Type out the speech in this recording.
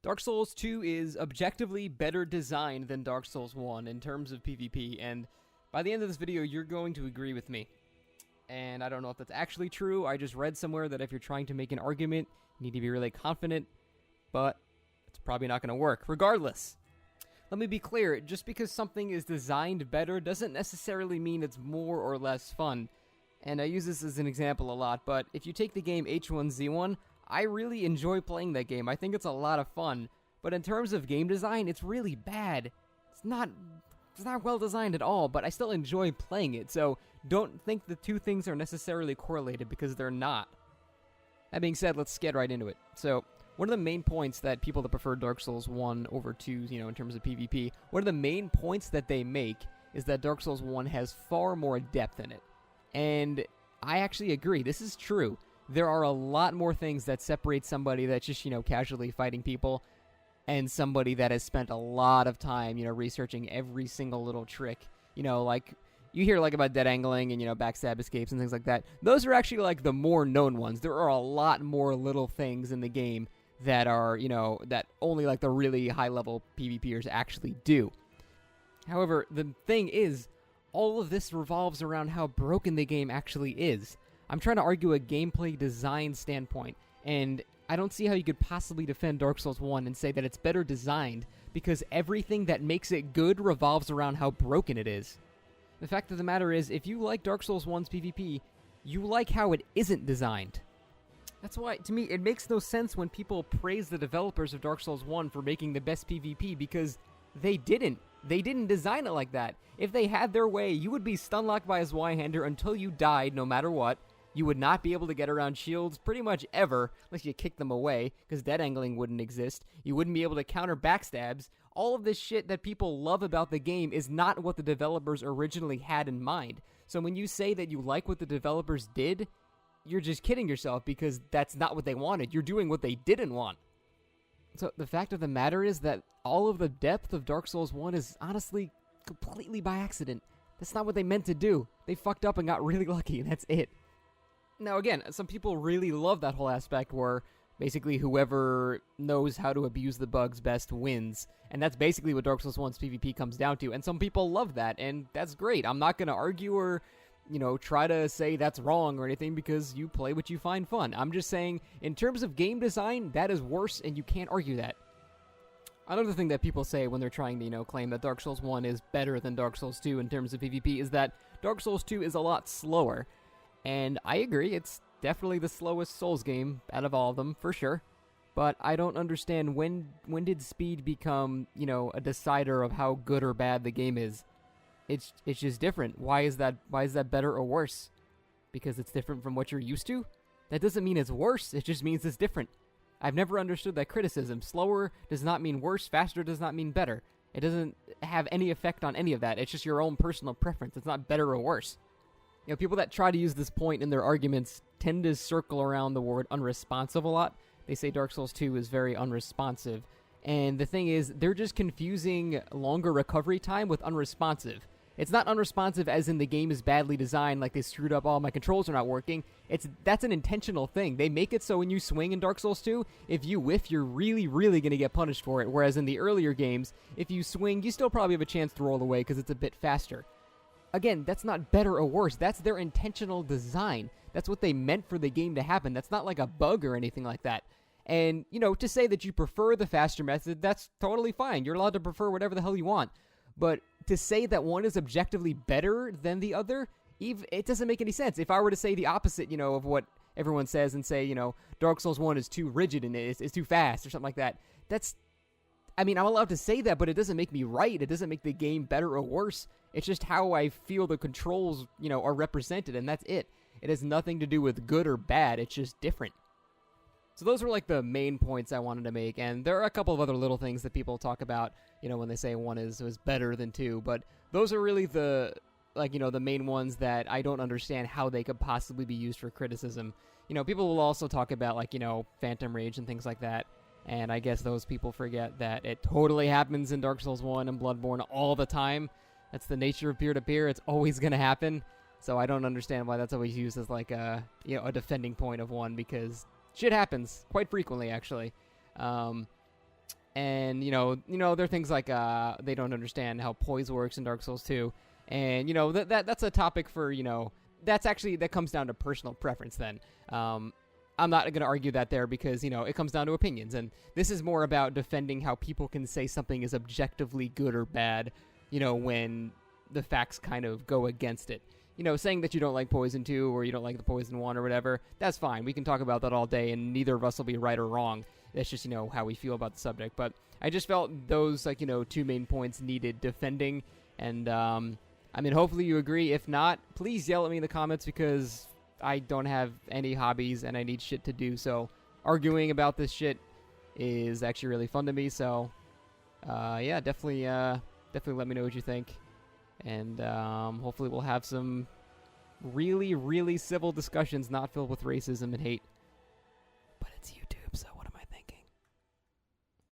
Dark Souls 2 is objectively better designed than Dark Souls 1 in terms of PvP, and by the end of this video, you're going to agree with me. And I don't know if that's actually true. I just read somewhere that if you're trying to make an argument, you need to be really confident, but it's probably not going to work. Regardless, let me be clear, just because something is designed better doesn't necessarily mean it's more or less fun. And I use this as an example a lot, but if you take the game H1Z1, I really enjoy playing that game. I think it's a lot of fun. But in terms of game design, it's really bad. It's not well designed at all, but I still enjoy playing it. So don't think the two things are necessarily correlated, because they're not. That being said, let's get right into it. So one of the main points that people that prefer Dark Souls 1 over 2, in terms of PvP, one of the main points that they make is that Dark Souls 1 has far more depth in it. And I actually agree. This is true. There are a lot more things that separate somebody that's just, casually fighting people and somebody that has spent a lot of time, researching every single little trick. Like, you hear, about dead angling and, backstab escapes and things like that. Those are actually, the more known ones. There are a lot more little things in the game that are, that only, the really high-level PvPers actually do. However, the thing is, all of this revolves around how broken the game actually is. I'm trying to argue a gameplay design standpoint, and I don't see how you could possibly defend Dark Souls 1 and say that it's better designed, because everything that makes it good revolves around how broken it is. The fact of the matter is, if you like Dark Souls 1's PvP, you like how it isn't designed. That's why, to me, it makes no sense when people praise the developers of Dark Souls 1 for making the best PvP, because they didn't. They didn't design it like that. If they had their way, you would be stun-locked by a Zweihander until you died, no matter what. You would not be able to get around shields pretty much ever, unless you kick them away, because dead angling wouldn't exist. You wouldn't be able to counter backstabs. All of this shit that people love about the game is not what the developers originally had in mind. So when you say that you like what the developers did, you're just kidding yourself, because that's not what they wanted. You're doing what they didn't want. So the fact of the matter is that all of the depth of Dark Souls 1 is honestly completely by accident. That's not what they meant to do. They fucked up and got really lucky, and that's it. Now again, some people really love that whole aspect where basically whoever knows how to abuse the bugs best wins. And that's basically what Dark Souls 1's PvP comes down to. And some people love that, and that's great. I'm not going to argue or, try to say that's wrong or anything, because you play what you find fun. I'm just saying, in terms of game design, that is worse, and you can't argue that. Another thing that people say when they're trying to, claim that Dark Souls 1 is better than Dark Souls 2 in terms of PvP is that Dark Souls 2 is a lot slower. And I agree, it's definitely the slowest Souls game out of all of them, for sure. But I don't understand when did speed become, a decider of how good or bad the game is. It's just different. Why is that better or worse? Because it's different from what you're used to? That doesn't mean it's worse, it just means it's different. I've never understood that criticism. Slower does not mean worse, faster does not mean better. It doesn't have any effect on any of that. It's just your own personal preference. It's not better or worse. People that try to use this point in their arguments tend to circle around the word unresponsive a lot. They say Dark Souls 2 is very unresponsive. And the thing is, they're just confusing longer recovery time with unresponsive. It's not unresponsive as in the game is badly designed, like they screwed up, all my controls are not working. That's an intentional thing. They make it so when you swing in Dark Souls 2, if you whiff, you're really, really going to get punished for it. Whereas in the earlier games, if you swing, you still probably have a chance to roll away because it's a bit faster. Again, that's not better or worse. That's their intentional design. That's what they meant for the game to happen. That's not like a bug or anything like that. And, to say that you prefer the faster method, that's totally fine. You're allowed to prefer whatever the hell you want. But to say that one is objectively better than the other, it doesn't make any sense. If I were to say the opposite, of what everyone says and say, Dark Souls 1 is too rigid and it's too fast or something like that, I'm allowed to say that, but it doesn't make me right. It doesn't make the game better or worse. It's just how I feel the controls, are represented, and that's it. It has nothing to do with good or bad. It's just different. So those were, the main points I wanted to make, and there are a couple of other little things that people talk about, when they say one is better than two, but those are really the main ones that I don't understand how they could possibly be used for criticism. People will also talk about, Phantom Rage and things like that. And I guess those people forget that it totally happens in Dark Souls 1 and Bloodborne all the time. That's the nature of peer-to-peer. It's always going to happen. So I don't understand why that's always used as a defending point of one, because shit happens quite frequently, actually. And, there are things like they don't understand how poise works in Dark Souls 2. And, that's a topic for, that comes down to personal preference then. I'm not going to argue that there because, it comes down to opinions. And this is more about defending how people can say something is objectively good or bad, when the facts kind of go against it. Saying that you don't like Poison 2 or you don't like the Poison 1 or whatever, that's fine. We can talk about that all day and neither of us will be right or wrong. It's just, how we feel about the subject. But I just felt those, two main points needed defending. And, hopefully you agree. If not, please yell at me in the comments because I don't have any hobbies and I need shit to do. So arguing about this shit is actually really fun to me. So, yeah, definitely let me know what you think. And hopefully we'll have some really, really civil discussions not filled with racism and hate.